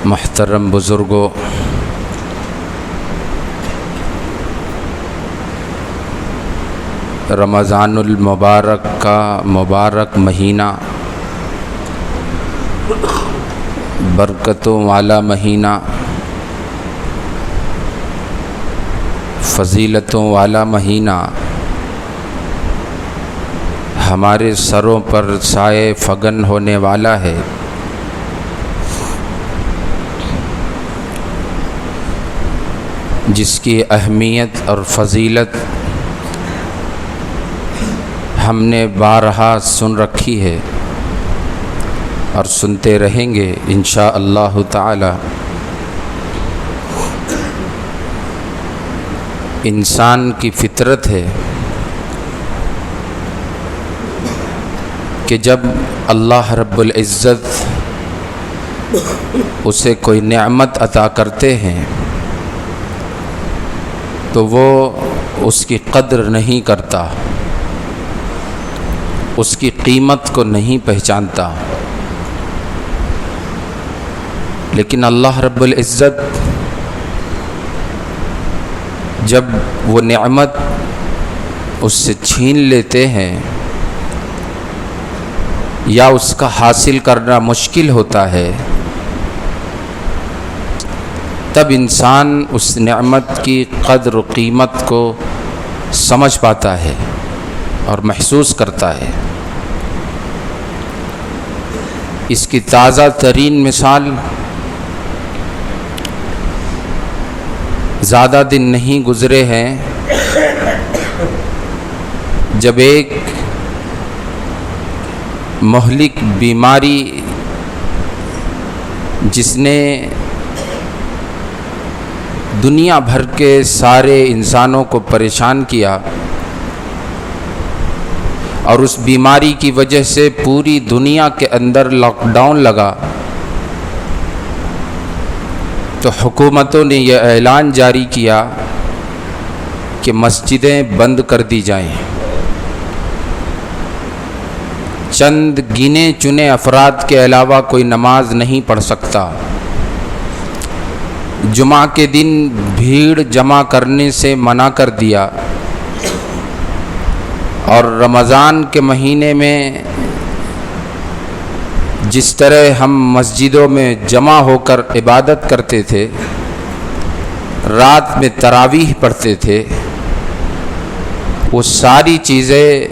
محترم بزرگوں، رمضان المبارک کا مبارک مہینہ برکتوں والا مہینہ، فضیلتوں والا مہینہ ہمارے سروں پر سائے فگن ہونے والا ہے۔ جس کی اہمیت اور فضیلت ہم نے بارہا سن رکھی ہے اور سنتے رہیں گے انشاءاللہ تعالی۔ انسان کی فطرت ہے کہ جب اللہ رب العزت اسے کوئی نعمت عطا کرتے ہیں تو وہ اس کی قدر نہیں کرتا، اس کی قیمت کو نہیں پہچانتا، لیکن اللہ رب العزت جب وہ نعمت اس سے چھین لیتے ہیں یا اس کا حاصل کرنا مشکل ہوتا ہے، تب انسان اس نعمت کی قدر و قیمت کو سمجھ پاتا ہے اور محسوس کرتا ہے۔ اس کی تازہ ترین مثال زیادہ دن نہیں گزرے ہیں جب ایک مہلک بیماری جس نے دنیا بھر کے سارے انسانوں کو پریشان کیا اور اس بیماری کی وجہ سے پوری دنیا کے اندر لاک ڈاؤن لگا، تو حکومتوں نے یہ اعلان جاری کیا کہ مسجدیں بند کر دی جائیں، چند گنے چنے افراد کے علاوہ کوئی نماز نہیں پڑھ سکتا، جمعہ کے دن بھیڑ جمع کرنے سے منع کر دیا، اور رمضان کے مہینے میں جس طرح ہم مسجدوں میں جمع ہو کر عبادت کرتے تھے، رات میں تراویح پڑھتے تھے، وہ ساری چیزیں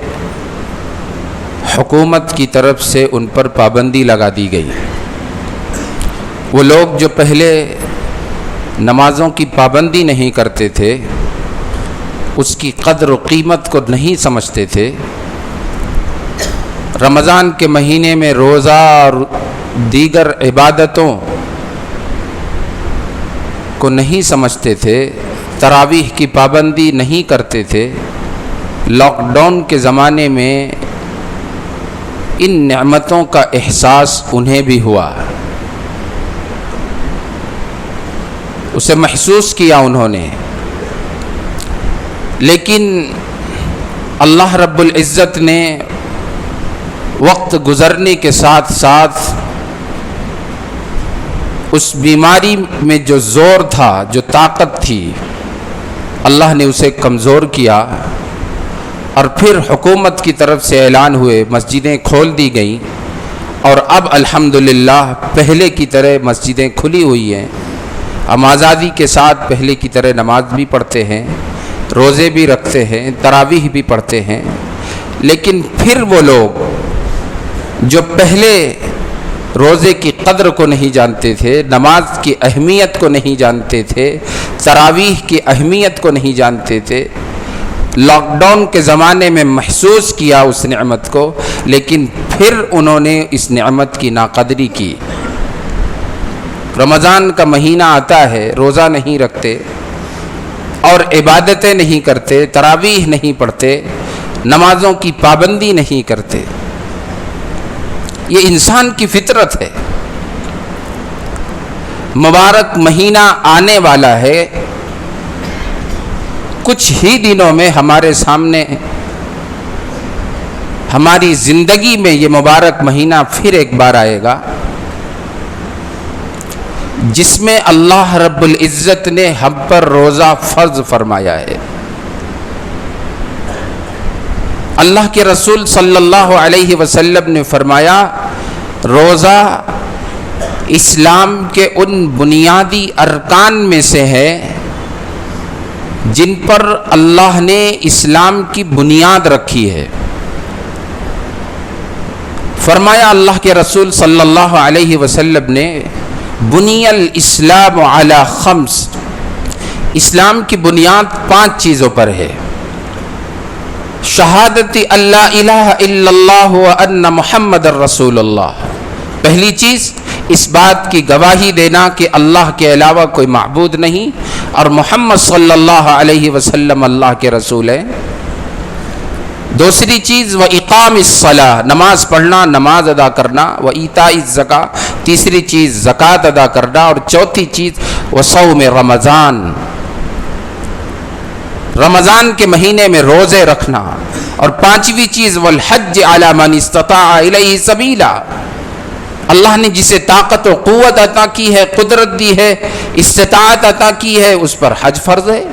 حکومت کی طرف سے ان پر پابندی لگا دی گئی۔ وہ لوگ جو پہلے نمازوں کی پابندی نہیں کرتے تھے، اس کی قدر و قیمت کو نہیں سمجھتے تھے، رمضان کے مہینے میں روزہ اور دیگر عبادتوں کو نہیں سمجھتے تھے، تراویح کی پابندی نہیں کرتے تھے، لاک ڈاؤن کے زمانے میں ان نعمتوں کا احساس انہیں بھی ہوا، اسے محسوس کیا انہوں نے، لیکن اللہ رب العزت نے وقت گزرنے کے ساتھ ساتھ اس بیماری میں جو زور تھا، جو طاقت تھی، اللہ نے اسے کمزور کیا، اور پھر حکومت کی طرف سے اعلان ہوئے، مسجدیں کھول دی گئیں، اور اب الحمدللہ پہلے کی طرح مسجدیں کھلی ہوئی ہیں، ہم آزادی کے ساتھ پہلے کی طرح نماز بھی پڑھتے ہیں، روزے بھی رکھتے ہیں، تراویح بھی پڑھتے ہیں، لیکن پھر وہ لوگ جو پہلے روزے کی قدر کو نہیں جانتے تھے، نماز کی اہمیت کو نہیں جانتے تھے، تراویح کی اہمیت کو نہیں جانتے تھے، لاک ڈاؤن کے زمانے میں محسوس کیا اس نعمت کو، لیکن پھر انہوں نے اس نعمت کی ناقدری کی۔ رمضان کا مہینہ آتا ہے، روزہ نہیں رکھتے اور عبادتیں نہیں کرتے، تراویح نہیں پڑھتے، نمازوں کی پابندی نہیں کرتے، یہ انسان کی فطرت ہے۔ مبارک مہینہ آنے والا ہے، کچھ ہی دنوں میں ہمارے سامنے ہماری زندگی میں یہ مبارک مہینہ پھر ایک بار آئے گا۔ جس میں اللہ رب العزت نے ہم پر روزہ فرض فرمایا ہے۔ اللہ کے رسول صلی اللہ علیہ وسلم نے فرمایا روزہ اسلام کے ان بنیادی ارکان میں سے ہے جن پر اللہ نے اسلام کی بنیاد رکھی ہے۔ فرمایا اللہ کے رسول صلی اللہ علیہ وسلم نے بنی الاسلام علی خمس، اسلام کی بنیاد 5 چیزوں پر ہے۔ شہادت اللہ الہ الا اللہ وان محمد الرسول اللہ، پہلی چیز اس بات کی گواہی دینا کہ اللہ کے علاوہ کوئی معبود نہیں اور محمد صلی اللہ علیہ وسلم اللہ کے رسول ہے۔ دوسری چیز وَإِقَامِ الصَّلَاةِ، نماز پڑھنا، نماز ادا کرنا، وَإِيتَاءِ الزَّكَاةِ، تیسری چیز زکوٰۃ ادا کرنا، اور چوتھی چیز وَصَوْمِ رمضان، رمضان کے مہینے میں روزے رکھنا، اور پانچویں چیز وَالْحَجِّ عَلَى مَنِ اسْتَطَاعَ إِلَيْهِ سَبِيلًا، اللہ نے جسے طاقت و قوت عطا کی ہے، قدرت دی ہے، استطاعت عطا کی ہے، اس پر حج فرض ہے۔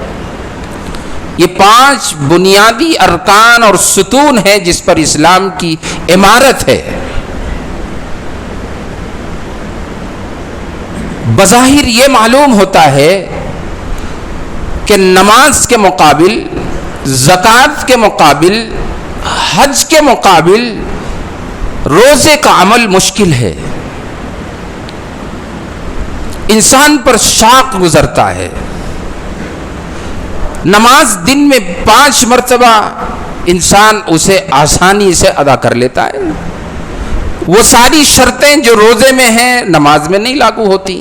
یہ 5 بنیادی ارکان اور ستون ہیں جس پر اسلام کی عمارت ہے۔ بظاہر یہ معلوم ہوتا ہے کہ نماز کے مقابل، زکوٰۃ کے مقابل، حج کے مقابل روزے کا عمل مشکل ہے، انسان پر شاق گزرتا ہے۔ نماز دن میں 5 مرتبہ انسان اسے آسانی سے ادا کر لیتا ہے، وہ ساری شرطیں جو روزے میں ہیں نماز میں نہیں لاگو ہوتی۔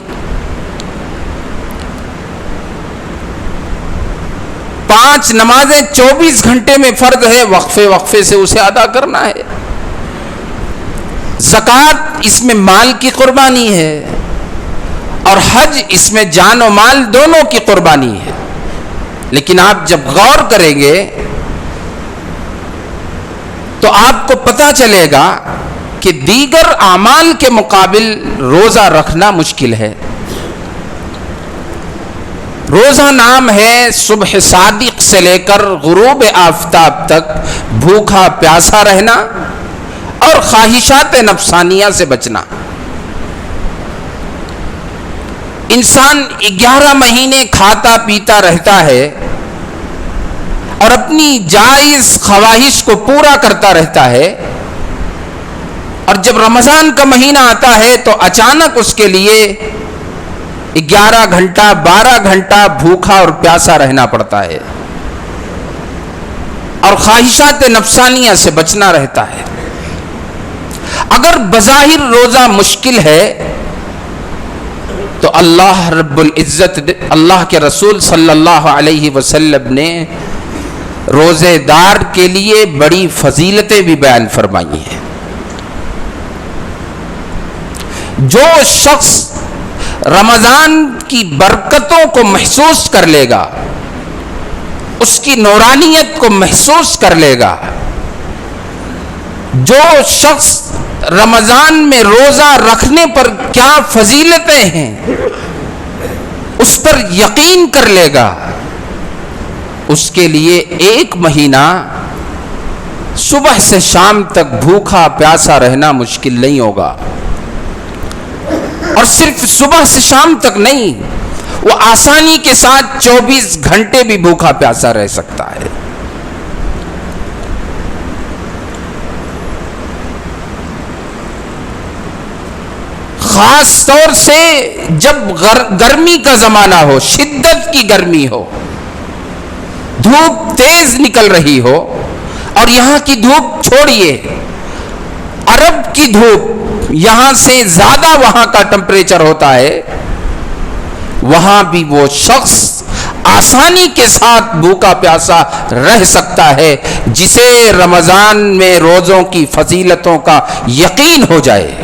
5 نمازیں 24 گھنٹے میں فرض ہے، وقفے وقفے سے اسے ادا کرنا ہے۔ زکوٰۃ اس میں مال کی قربانی ہے، اور حج اس میں جان و مال دونوں کی قربانی ہے۔ لیکن آپ جب غور کریں گے تو آپ کو پتہ چلے گا کہ دیگر اعمال کے مقابل روزہ رکھنا مشکل ہے۔ روزہ نام ہے صبح صادق سے لے کر غروب آفتاب تک بھوکا پیاسا رہنا اور خواہشات نفسانیہ سے بچنا۔ انسان 11 مہینے کھاتا پیتا رہتا ہے اور اپنی جائز خواہش کو پورا کرتا رہتا ہے، اور جب رمضان کا مہینہ آتا ہے تو اچانک اس کے لیے 11 گھنٹہ 12 گھنٹہ بھوکا اور پیاسا رہنا پڑتا ہے اور خواہشات نفسانیہ سے بچنا رہتا ہے۔ اگر بظاہر روزہ مشکل ہے تو اللہ رب العزت، اللہ کے رسول صلی اللہ علیہ وسلم نے روزے دار کے لیے بڑی فضیلتیں بھی بیان فرمائی ہیں۔ جو شخص رمضان کی برکتوں کو محسوس کر لے گا، اس کی نورانیت کو محسوس کر لے گا، جو شخص رمضان میں روزہ رکھنے پر کیا فضیلتیں ہیں اس پر یقین کر لے گا، اس کے لیے 1 مہینہ صبح سے شام تک بھوکا پیاسا رہنا مشکل نہیں ہوگا۔ اور صرف صبح سے شام تک نہیں، وہ آسانی کے ساتھ 24 گھنٹے بھی بھوکا پیاسا رہ سکتا ہے۔ خاص طور سے جب گرمی کا زمانہ ہو، شدت کی گرمی ہو، دھوپ تیز نکل رہی ہو، اور یہاں کی دھوپ چھوڑیے، عرب کی دھوپ یہاں سے زیادہ وہاں کا ٹمپریچر ہوتا ہے، وہاں بھی وہ شخص آسانی کے ساتھ بھوکا پیاسا رہ سکتا ہے جسے رمضان میں روزوں کی فضیلتوں کا یقین ہو جائے۔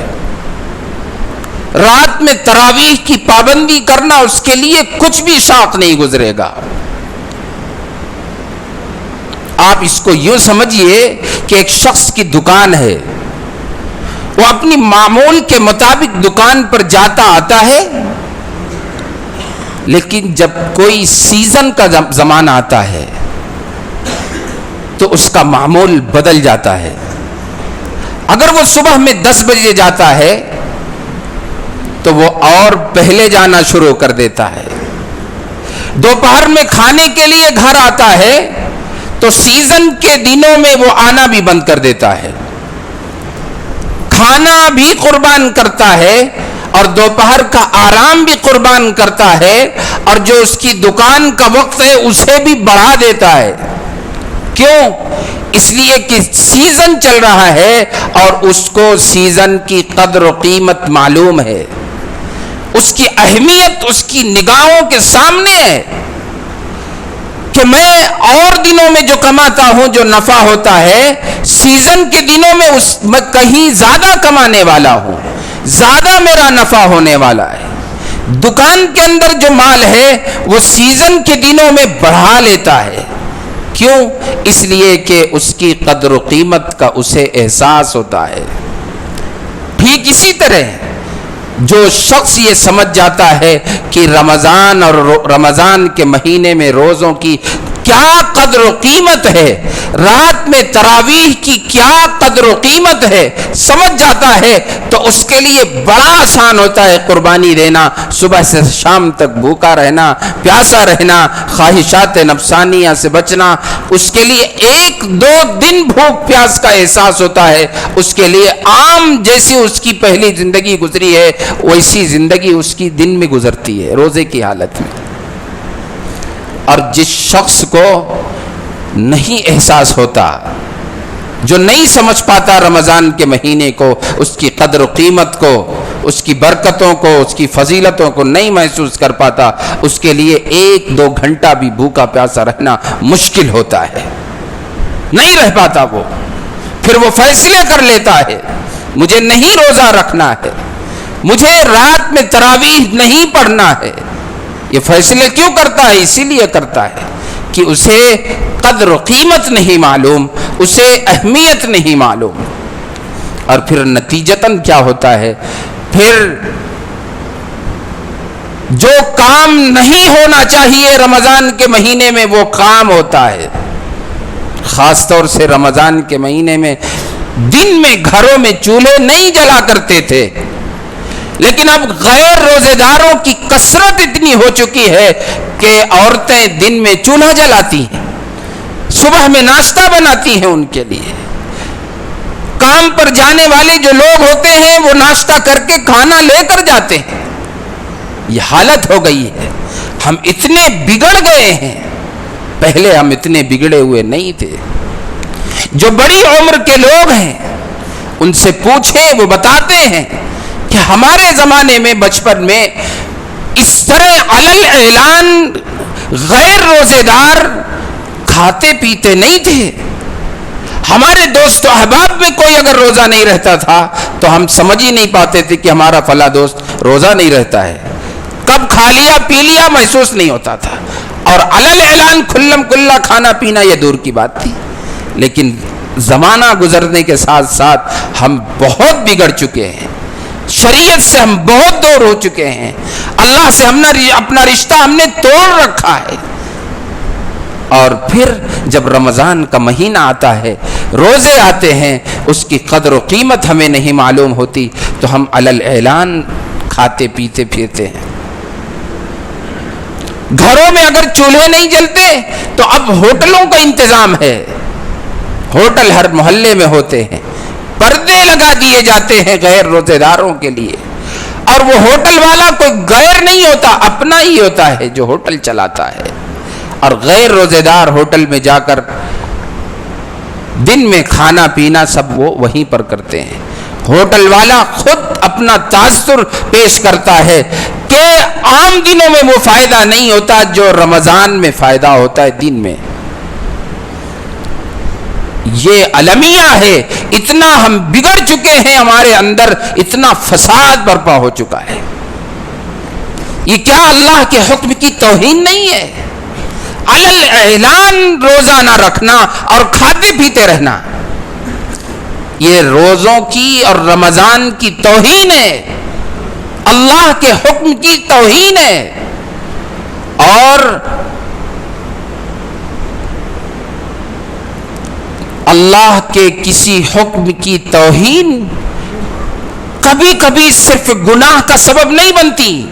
رات میں تراویح کی پابندی کرنا اس کے لیے کچھ بھی شاق نہیں گزرے گا۔ آپ اس کو یوں سمجھیے کہ ایک شخص کی دکان ہے، وہ اپنی معمول کے مطابق دکان پر جاتا آتا ہے، لیکن جب کوئی سیزن کا زمانہ آتا ہے تو اس کا معمول بدل جاتا ہے. اگر وہ صبح میں 10 بجے جاتا ہے تو وہ اور پہلے جانا شروع کر دیتا ہے. دوپہر میں کھانے کے لیے گھر آتا ہے تو سیزن کے دنوں میں وہ آنا بھی بند کر دیتا ہے. کھانا بھی قربان کرتا ہے اور دوپہر کا آرام بھی قربان کرتا ہے, اور جو اس کی دکان کا وقت ہے اسے بھی بڑھا دیتا ہے. کیوں؟ اس لیے کہ سیزن چل رہا ہے اور اس کو سیزن کی قدر و قیمت معلوم ہے, اس کی اہمیت اس کی نگاہوں کے سامنے ہے کہ میں اور دنوں میں جو کماتا ہوں, جو نفع ہوتا ہے, سیزن کے دنوں میں کہیں زیادہ کمانے والا ہوں, زیادہ میرا نفع ہونے والا ہے. دکان کے اندر جو مال ہے وہ سیزن کے دنوں میں بڑھا لیتا ہے. کیوں؟ اس لیے کہ اس کی قدر و قیمت کا اسے احساس ہوتا ہے. ٹھیک اسی طرح جو شخص یہ سمجھ جاتا ہے کہ رمضان اور رمضان کے مہینے میں روزوں کی کیا قدر و قیمت ہے, رات میں تراویح کی کیا قدر و قیمت ہے, سمجھ جاتا ہے تو اس کے لیے بڑا آسان ہوتا ہے قربانی دینا, صبح سے شام تک بھوکا رہنا, پیاسا رہنا, خواہشات نفسانیہ سے بچنا. اس کے لیے 1-2 دن بھوک پیاس کا احساس ہوتا ہے. اس کے لیے عام جیسی اس کی پہلی زندگی گزری ہے ویسی زندگی اس کی دن میں گزرتی ہے, روزے کی حالت میں. اور جس شخص کو نہیں احساس ہوتا, جو نہیں سمجھ پاتا رمضان کے مہینے کو, اس کی قدر و قیمت کو, اس کی برکتوں کو, اس کی فضیلتوں کو نہیں محسوس کر پاتا, اس کے لیے 1-2 گھنٹہ بھی بھوکا پیاسا رہنا مشکل ہوتا ہے, نہیں رہ پاتا وہ. پھر وہ فیصلے کر لیتا ہے مجھے نہیں روزہ رکھنا ہے, مجھے رات میں تراویح نہیں پڑھنا ہے. یہ فیصلے کیوں کرتا ہے؟ اسی لیے کرتا ہے کہ اسے قدر و قیمت نہیں معلوم, اسے اہمیت نہیں معلوم. اور پھر نتیجتاً کیا ہوتا ہے, پھر جو کام نہیں ہونا چاہیے رمضان کے مہینے میں وہ کام ہوتا ہے. خاص طور سے رمضان کے مہینے میں دن میں گھروں میں چولہے نہیں جلا کرتے تھے, لیکن اب غیر روزے داروں کی کثرت اتنی ہو چکی ہے کہ عورتیں دن میں چولہا جلاتی ہیں, صبح میں ناشتہ بناتی ہیں ان کے لیے. کام پر جانے والے جو لوگ ہوتے ہیں وہ ناشتہ کر کے کھانا لے کر جاتے ہیں. یہ حالت ہو گئی ہے. ہم اتنے بگڑ گئے ہیں, پہلے ہم اتنے بگڑے ہوئے نہیں تھے. جو بڑی عمر کے لوگ ہیں ان سے پوچھیں, وہ بتاتے ہیں کہ ہمارے زمانے میں بچپن میں اس طرح علل اعلان غیر روزے دار کھاتے پیتے نہیں تھے. ہمارے دوست و احباب میں کوئی اگر روزہ نہیں رہتا تھا تو ہم سمجھ ہی نہیں پاتے تھے کہ ہمارا فلاں دوست روزہ نہیں رہتا ہے. کب کھا لیا پی لیا محسوس نہیں ہوتا تھا, اور علل اعلان کھلم کھلا کھانا پینا یہ دور کی بات تھی. لیکن زمانہ گزرنے کے ساتھ ساتھ ہم بہت بگڑ چکے ہیں, شریعت سے ہم بہت دور ہو چکے ہیں, اللہ سے ہم نے اپنا رشتہ ہم نے توڑ رکھا ہے. اور پھر جب رمضان کا مہینہ آتا ہے, روزے آتے ہیں, اس کی قدر و قیمت ہمیں نہیں معلوم ہوتی تو ہم علل اعلان کھاتے پیتے پھرتے ہیں. گھروں میں اگر چولہے نہیں جلتے تو اب ہوٹلوں کا انتظام ہے, ہوٹل ہر محلے میں ہوتے ہیں, پردے لگا دیے جاتے ہیں غیر روزے داروں کے لیے. اور وہ ہوٹل والا کوئی غیر نہیں ہوتا, اپنا ہی ہوتا ہے جو ہوٹل چلاتا ہے. اور غیر روزے دار ہوٹل میں جا کر دن میں کھانا پینا سب وہ وہیں پر کرتے ہیں. ہوٹل والا خود اپنا تاثر پیش کرتا ہے کہ عام دنوں میں وہ فائدہ نہیں ہوتا جو رمضان میں فائدہ ہوتا ہے دن میں. یہ المیہ ہے, اتنا ہم بگڑ چکے ہیں, ہمارے اندر اتنا فساد برپا ہو چکا ہے. یہ کیا اللہ کے حکم کی توہین نہیں ہے؟ علل اعلان روزہ نہ رکھنا اور کھاتے پیتے رہنا, یہ روزوں کی اور رمضان کی توہین ہے, اللہ کے حکم کی توہین ہے. اور اللہ کے کسی حکم کی توہین کبھی کبھی صرف گناہ کا سبب نہیں بنتی،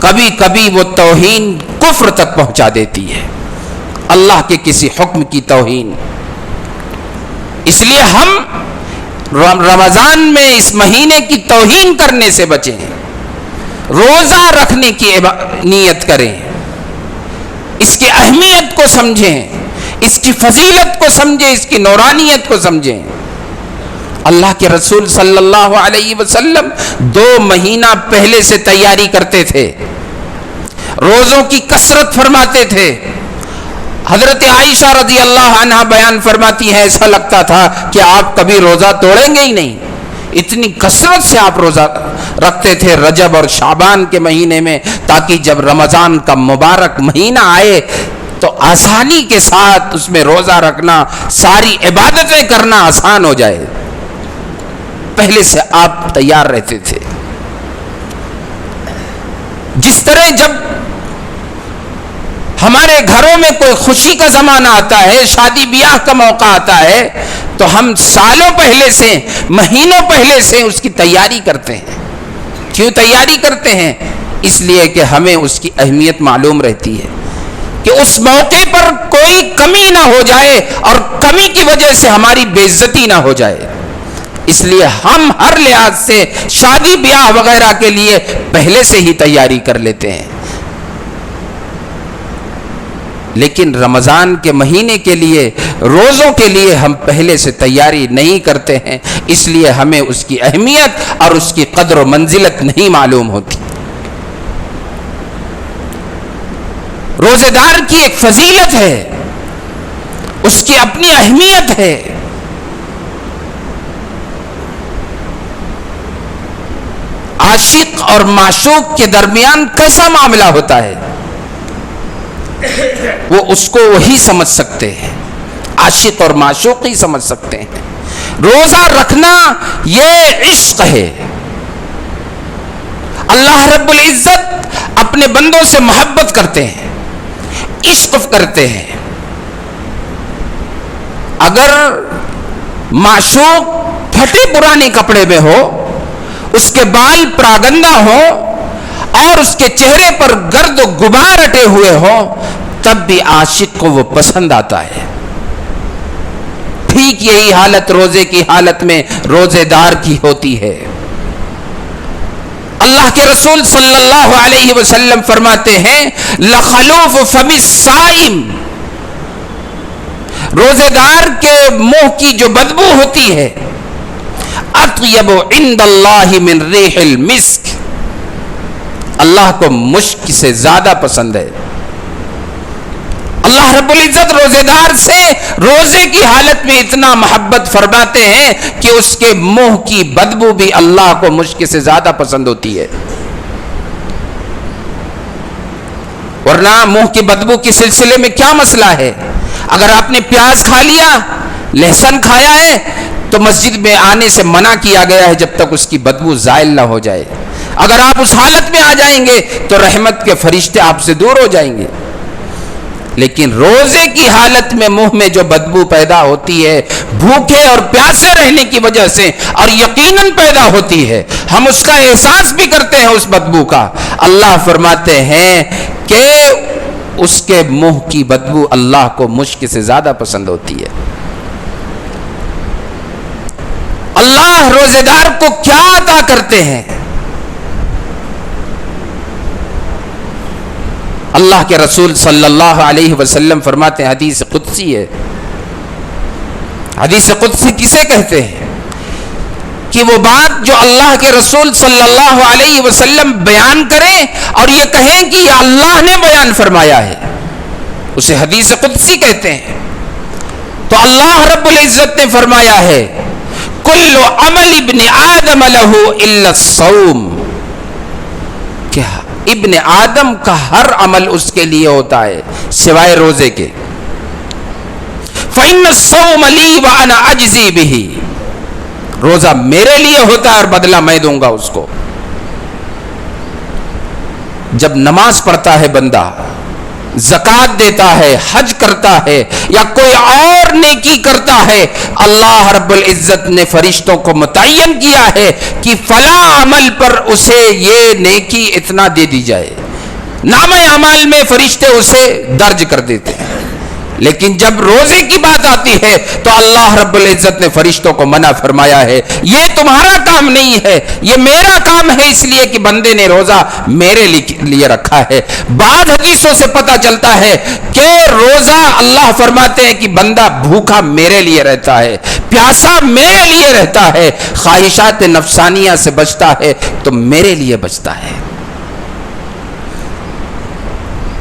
کبھی کبھی وہ توہین کفر تک پہنچا دیتی ہے، اللہ کے کسی حکم کی توہین۔ اس لیے ہم رمضان میں اس مہینے کی توہین کرنے سے بچیں، روزہ رکھنے کی نیت کریں، اس کی اہمیت کو سمجھیں، اس کی فضیلت کو سمجھیں، اس کی نورانیت کو سمجھیں۔ اللہ کے رسول صلی اللہ علیہ وسلم 2 مہینہ پہلے سے تیاری کرتے تھے، روزوں کی کثرت فرماتے تھے۔ حضرت عائشہ رضی اللہ عنہا بیان فرماتی ہے ایسا لگتا تھا کہ آپ کبھی روزہ توڑیں گے ہی نہیں، اتنی کثرت سے آپ روزہ رکھتے تھے رجب اور شعبان کے مہینے میں، تاکہ جب رمضان کا مبارک مہینہ آئے تو آسانی کے ساتھ اس میں روزہ رکھنا، ساری عبادتیں کرنا آسان ہو جائے۔ پہلے سے آپ تیار رہتے تھے۔ جس طرح جب ہمارے گھروں میں کوئی خوشی کا زمانہ آتا ہے، شادی بیاہ کا موقع آتا ہے، تو ہم سالوں پہلے سے، مہینوں پہلے سے اس کی تیاری کرتے ہیں۔ کیوں تیاری کرتے ہیں؟ اس لیے کہ ہمیں اس کی اہمیت معلوم رہتی ہے کہ اس موقع پر کوئی کمی نہ ہو جائے اور کمی کی وجہ سے ہماری بے عزتی نہ ہو جائے، اس لیے ہم ہر لحاظ سے شادی بیاہ وغیرہ کے لیے پہلے سے ہی تیاری کر لیتے ہیں۔ لیکن رمضان کے مہینے کے لیے، روزوں کے لیے ہم پہلے سے تیاری نہیں کرتے ہیں، اس لیے ہمیں اس کی اہمیت اور اس کی قدر و منزلت نہیں معلوم ہوتی۔ روزے دار کی ایک فضیلت ہے، اس کی اپنی اہمیت ہے۔ عاشق اور معشوق کے درمیان کیسا معاملہ ہوتا ہے وہ اس کو وہی سمجھ سکتے ہیں، عاشق اور معشوق ہی سمجھ سکتے ہیں۔ روزہ رکھنا یہ عشق ہے۔ اللہ رب العزت اپنے بندوں سے محبت کرتے ہیں، عشق کرتے ہیں۔ اگر معشوق پھٹے پرانے کپڑے میں ہو، اس کے بال پراگندہ ہو اور اس کے چہرے پر گرد و غبار اٹے ہوئے ہو، تب بھی عاشق کو وہ پسند آتا ہے۔ ٹھیک یہی حالت روزے کی حالت میں روزے دار کی ہوتی ہے۔ اللہ کے رسول صلی اللہ علیہ وسلم فرماتے ہیں لخلوف فم الصائم، روزے دار کے منہ کی جو بدبو ہوتی ہے، اطیب عند اللہ من ریح المسک، اللہ کو مشک سے زیادہ پسند ہے۔ اللہ رب العزت روزے دار سے روزے کی حالت میں اتنا محبت فرماتے ہیں کہ اس کے منہ کی بدبو بھی اللہ کو مشک سے زیادہ پسند ہوتی ہے۔ ورنہ منہ کی بدبو کے سلسلے میں کیا مسئلہ ہے؟ اگر آپ نے پیاز کھا لیا، لہسن کھایا ہے، تو مسجد میں آنے سے منع کیا گیا ہے جب تک اس کی بدبو زائل نہ ہو جائے۔ اگر آپ اس حالت میں آ جائیں گے تو رحمت کے فرشتے آپ سے دور ہو جائیں گے۔ لیکن روزے کی حالت میں منہ میں جو بدبو پیدا ہوتی ہے، بھوکے اور پیاسے رہنے کی وجہ سے، اور یقیناً پیدا ہوتی ہے، ہم اس کا احساس بھی کرتے ہیں اس بدبو کا، اللہ فرماتے ہیں کہ اس کے منہ کی بدبو اللہ کو مشک سے زیادہ پسند ہوتی ہے۔ اللہ روزے دار کو کیا عطا کرتے ہیں؟ اللہ کے رسول صلی اللہ علیہ وسلم فرماتے ہیں، حدیث قدسی ہے۔ حدیث قدسی کسے کہتے ہیں؟ کہ وہ بات جو اللہ کے رسول صلی اللہ علیہ وسلم بیان کریں اور یہ کہیں کہ یہ اللہ نے بیان فرمایا ہے، اسے حدیث قدسی کہتے ہیں۔ تو اللہ رب العزت نے فرمایا ہے کل عمل ابن آدم لہ الا الصوم، کہ ابن آدم کا ہر عمل اس کے لیے ہوتا ہے سوائے روزے کے۔ فإن الصوم لی وأنا أجزی بہ، روزہ میرے لیے ہوتا ہے اور بدلہ میں دوں گا اس کو۔ جب نماز پڑھتا ہے بندہ زکات دیتا ہے، حج کرتا ہے یا کوئی اور نیکی کرتا ہے، اللہ رب العزت نے فرشتوں کو متعین کیا ہے کہ فلاں عمل پر اسے یہ نیکی اتنا دے دی جائے، نامہ اعمال میں فرشتے اسے درج کر دیتے ہیں۔ لیکن جب روزے کی بات آتی ہے تو اللہ رب العزت نے فرشتوں کو منع فرمایا ہے، یہ تمہارا کام نہیں ہے، یہ میرا کام ہے، اس لیے کہ بندے نے روزہ میرے لیے رکھا ہے۔ بعض حدیثوں سے پتہ چلتا ہے کہ روزہ اللہ فرماتے ہیں کہ بندہ بھوکا میرے لیے رہتا ہے، پیاسا میرے لیے رہتا ہے، خواہشات نفسانیہ سے بچتا ہے تو میرے لیے بچتا ہے۔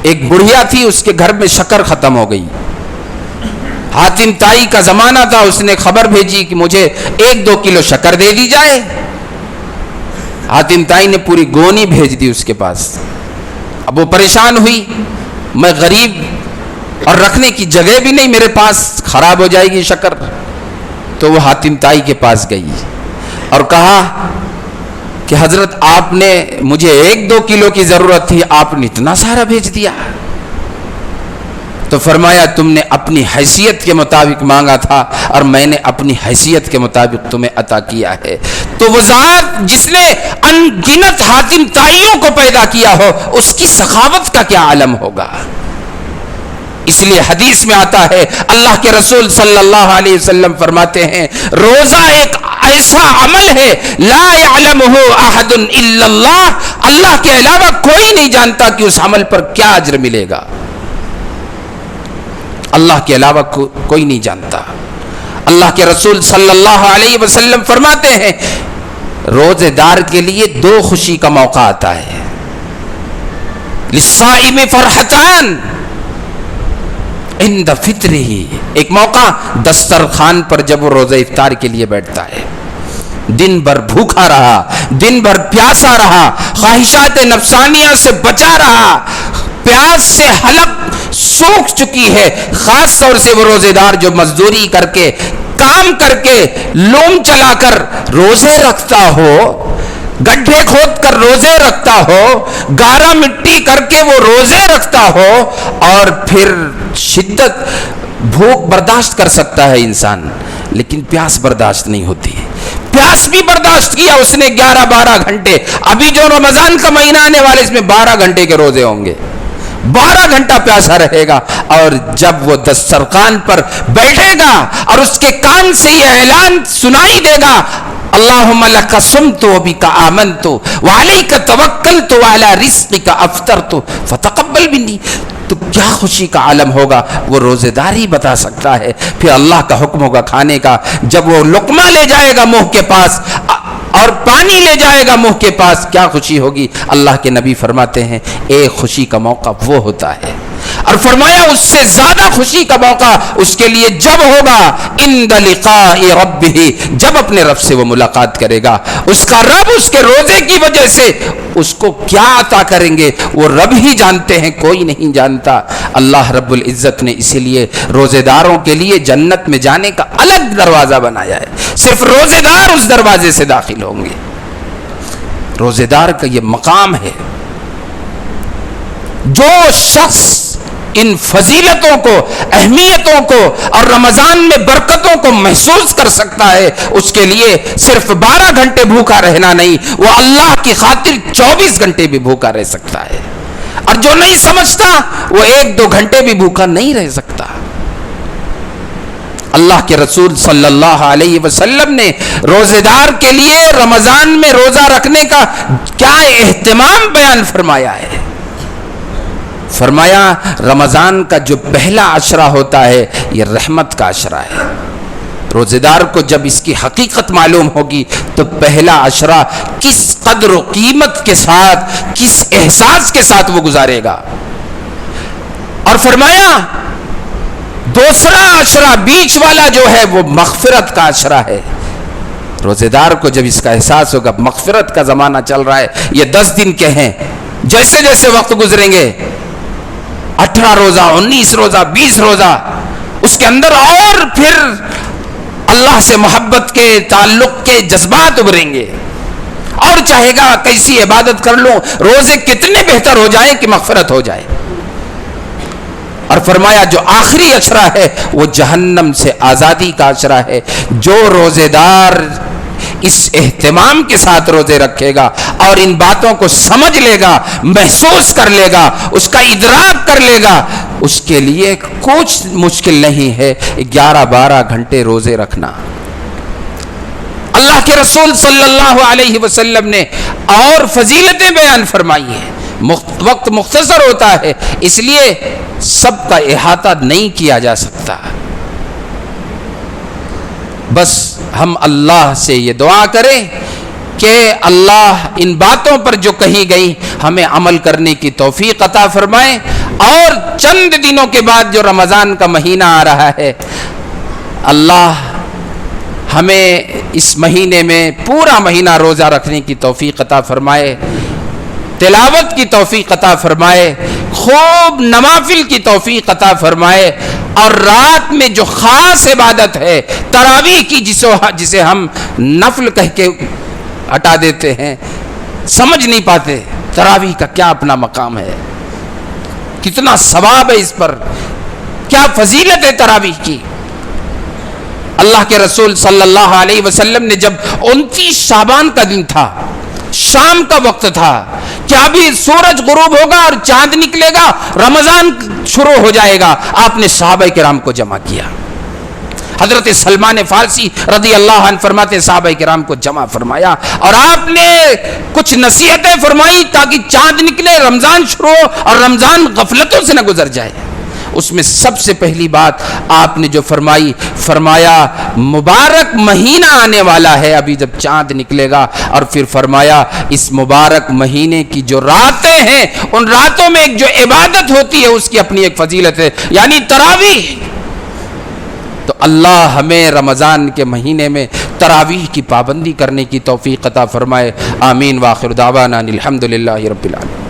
ایک بڑھیا تھی، اس کے گھر میں شکر ختم ہو گئی، حاتم تائی کا زمانہ تھا، اس نے خبر بھیجی کہ مجھے 1-2 کلو شکر دے دی جائے۔ حاتم تائی نے پوری گونی بھیج دی اس کے پاس۔ اب وہ پریشان ہوئی، میں غریب اور رکھنے کی جگہ بھی نہیں میرے پاس، خراب ہو جائے گی شکر۔ تو وہ حاتم تائی کے پاس گئی اور کہا کہ حضرت آپ نے مجھے 1-2 کلو کی ضرورت تھی، آپ نے اتنا سارا بھیج دیا۔ تو فرمایا تم نے اپنی حیثیت کے مطابق مانگا تھا اور میں نے اپنی حیثیت کے مطابق تمہیں عطا کیا ہے۔ تو وہ ذات جس نے ان گنت حاتم تائیوں کو پیدا کیا ہو، اس کی سخاوت کا کیا عالم ہوگا۔ اس لیے حدیث میں آتا ہے، اللہ کے رسول صلی اللہ علیہ وسلم فرماتے ہیں، روزہ ایک ایسا عمل ہے لا یعلمہ احد الا اللہ، اللہ کے علاوہ کوئی نہیں جانتا کہ اس عمل پر کیا اجر ملے گا، اللہ کے علاوہ کوئی نہیں جانتا۔ اللہ کے رسول صلی اللہ علیہ وسلم فرماتے ہیں، روزے دار کے لیے 2 خوشی کا موقع آتا ہے، للصائم فرحتان عند فطرہ، ایک موقع دسترخوان پر جب وہ روزہ افطار کے لیے بیٹھتا ہے، دن بھر بھوکا رہا، دن بھر پیاسا رہا، خواہشات نفسانیہ سے بچا رہا، پیاس سے حلق سوکھ چکی ہے، خاص طور سے وہ روزے دار جو مزدوری کر کے، کام کر کے، لوم چلا کر روزے رکھتا ہو، گڈھے کھود کر روزے رکھتا ہو، گارا مٹی کر کے وہ روزے رکھتا ہو، اور پھر شدت بھوک برداشت کر سکتا ہے انسان، لیکن پیاس برداشت نہیں ہوتی۔ پیاس بھی برداشت کیا اس نے 11-12 گھنٹے، ابھی جو رمضان کا مہینہ آنے والے اس میں 12 گھنٹے کے روزے ہوں گے، 12 گھنٹہ پیاسا رہے گا، اور جب وہ دسترخوان پر بیٹھے گا اور اس کے کان سے یہ اعلان سنائی دے گا، اللہم لک صمت وبک آمنت وعلیک توکلت وعلی رزقک افطرت فتقبل منی، تو کیا خوشی کا عالم ہوگا، وہ روزے دار ہی بتا سکتا ہے۔ پھر اللہ کا حکم ہوگا کھانے کا، جب وہ لقمہ لے جائے گا منہ کے پاس اور پانی لے جائے گا منہ کے پاس، کیا خوشی ہوگی۔ اللہ کے نبی فرماتے ہیں ایک خوشی کا موقع وہ ہوتا ہے، اور فرمایا اس سے زیادہ خوشی کا موقع اس کے لیے جب ہوگا عند لقاء ربہ، جب اپنے رب سے وہ ملاقات کرے گا۔ اس کا رب اس کے روزے کی وجہ سے اس کو کیا عطا کریں گے وہ رب ہی جانتے ہیں، کوئی نہیں جانتا۔ اللہ رب العزت نے اسی لیے روزے داروں کے لیے جنت میں جانے کا الگ دروازہ بنایا ہے، صرف روزے دار اس دروازے سے داخل ہوں گے۔ روزے دار کا یہ مقام ہے۔ جو شخص ان فضیلتوں کو، اہمیتوں کو اور رمضان میں برکتوں کو محسوس کر سکتا ہے، اس کے لیے صرف 12 گھنٹے بھوکا رہنا نہیں، وہ اللہ کی خاطر 24 گھنٹے بھی بھوکا رہ سکتا ہے، اور جو نہیں سمجھتا وہ 1-2 گھنٹے بھی بھوکا نہیں رہ سکتا۔ اللہ کے رسول صلی اللہ علیہ وسلم نے روزے دار کے لیے رمضان میں روزہ رکھنے کا کیا اہتمام بیان فرمایا ہے۔ فرمایا رمضان کا جو پہلا عشرہ ہوتا ہے یہ رحمت کا عشرہ ہے۔ روزے دار کو جب اس کی حقیقت معلوم ہوگی تو پہلا عشرہ کس قدر و قیمت کے ساتھ، کس احساس کے ساتھ وہ گزارے گا۔ اور فرمایا دوسرا عشرہ بیچ والا جو ہے وہ مغفرت کا عشرہ ہے۔ روزے دار کو جب اس کا احساس ہوگا مغفرت کا زمانہ چل رہا ہے، یہ 10 دن کے ہیں، جیسے جیسے وقت گزریں گے 18 روزہ، 19 روزہ، 20 روزہ، اس کے اندر اور پھر اللہ سے محبت کے، تعلق کے جذبات ابھریں گے، اور چاہے گا کیسی عبادت کر لوں، روزے کتنے بہتر ہو جائیں کہ مغفرت ہو جائے۔ اور فرمایا جو آخری اشرہ ہے وہ جہنم سے آزادی کا اشرہ ہے. جو روزے دار اس اہتمام کے ساتھ روزے رکھے گا اور ان باتوں کو سمجھ لے گا، محسوس کر لے گا، اس کا ادراک کر لے گا، اس کے لیے کچھ مشکل نہیں ہے 11-12 گھنٹے روزے رکھنا. اللہ کے رسول صلی اللہ علیہ وسلم نے اور فضیلتیں بیان فرمائی ہیں. وقت مختصر ہوتا ہے، اس لیے سب کا احاطہ نہیں کیا جا سکتا. بس ہم اللہ سے یہ دعا کریں کہ اللہ ان باتوں پر جو کہی گئی ہمیں عمل کرنے کی توفیق عطا فرمائے. اور چند دنوں کے بعد جو رمضان کا مہینہ آ رہا ہے، اللہ ہمیں اس مہینے میں پورا مہینہ روزہ رکھنے کی توفیق عطا فرمائے، تلاوت کی توفیق عطا فرمائے، خوب نوافل کی توفیق عطا فرمائے. اور رات میں جو خاص عبادت ہے تراویح کی، جسے ہم نفل کہہ کے ہٹا دیتے ہیں، سمجھ نہیں پاتے تراویح کا کیا اپنا مقام ہے، کتنا ثواب ہے اس پر، کیا فضیلت ہے تراویح کی. اللہ کے رسول صلی اللہ علیہ وسلم نے جب 29 شعبان کا دن تھا، شام کا وقت تھا کہ ابھی سورج غروب ہوگا اور چاند نکلے گا، رمضان شروع ہو جائے گا، آپ نے صحابہ کرام کو جمع کیا. حضرت سلمان فارسی رضی اللہ عنہ فرماتے صحابہ کرام کو جمع فرمایا اور آپ نے کچھ نصیحتیں فرمائی تاکہ چاند نکلے، رمضان شروع ہو اور رمضان غفلتوں سے نہ گزر جائے. اس میں سب سے پہلی بات آپ نے جو فرمایا مبارک مہینہ آنے والا ہے ابھی جب چاند نکلے گا، اور پھر فرمایا اس مبارک مہینے کی جو راتیں ہیں ان راتوں میں ایک جو عبادت ہوتی ہے اس کی اپنی ایک فضیلت ہے، یعنی تراویح. تو اللہ ہمیں رمضان کے مہینے میں تراویح کی پابندی کرنے کی توفیق عطا فرمائے. آمین. وآخر دعوانا الحمدللہ رب العالمین.